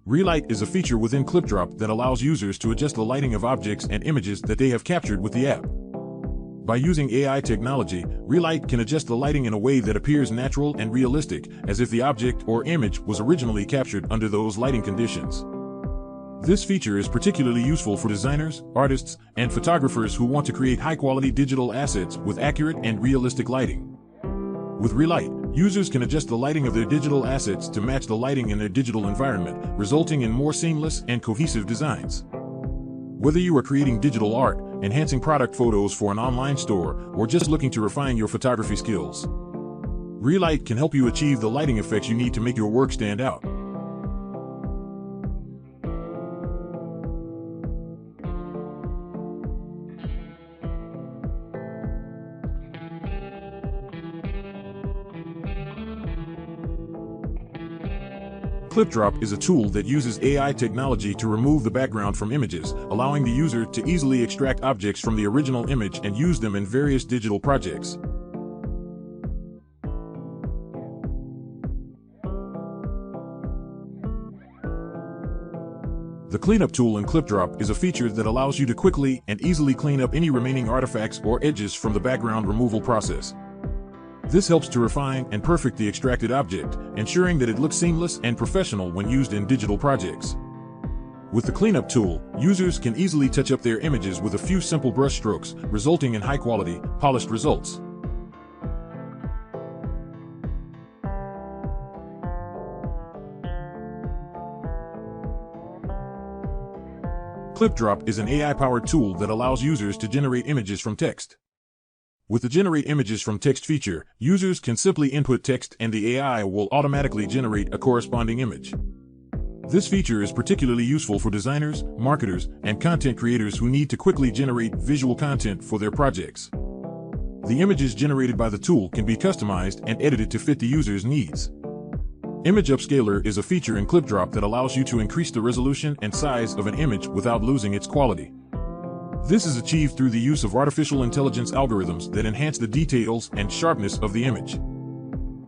Relight is a feature within ClipDrop that allows users to adjust the lighting of objects and images that they have captured with the app. By using AI technology, Relight can adjust the lighting in a way that appears natural and realistic, as if the object or image was originally captured under those lighting conditions. This feature is particularly useful for designers, artists, and photographers who want to create high-quality digital assets with accurate and realistic lighting. With Relight, users can adjust the lighting of their digital assets to match the lighting in their digital environment, resulting in more seamless and cohesive designs. Whether you are creating digital art, enhancing product photos for an online store, or just looking to refine your photography skills, Relight can help you achieve the lighting effects you need to make your work stand out. ClipDrop is a tool that uses AI technology to remove the background from images, allowing the user to easily extract objects from the original image and use them in various digital projects. The cleanup tool in ClipDrop is a feature that allows you to quickly and easily clean up any remaining artifacts or edges from the background removal process. This helps to refine and perfect the extracted object, ensuring that it looks seamless and professional when used in digital projects. With the cleanup tool, users can easily touch up their images with a few simple brush strokes, resulting in high-quality, polished results. ClipDrop is an AI-powered tool that allows users to generate images from text. With the Generate Images from Text feature, users can simply input text and the AI will automatically generate a corresponding image. This feature is particularly useful for designers, marketers, and content creators who need to quickly generate visual content for their projects. The images generated by the tool can be customized and edited to fit the user's needs. Image upscaler is a feature in ClipDrop that allows you to increase the resolution and size of an image without losing its quality. This is achieved through the use of artificial intelligence algorithms that enhance the details and sharpness of the image.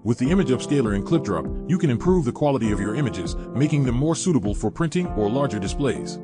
With the image upscaler in ClipDrop, you can improve the quality of your images, making them more suitable for printing or larger displays.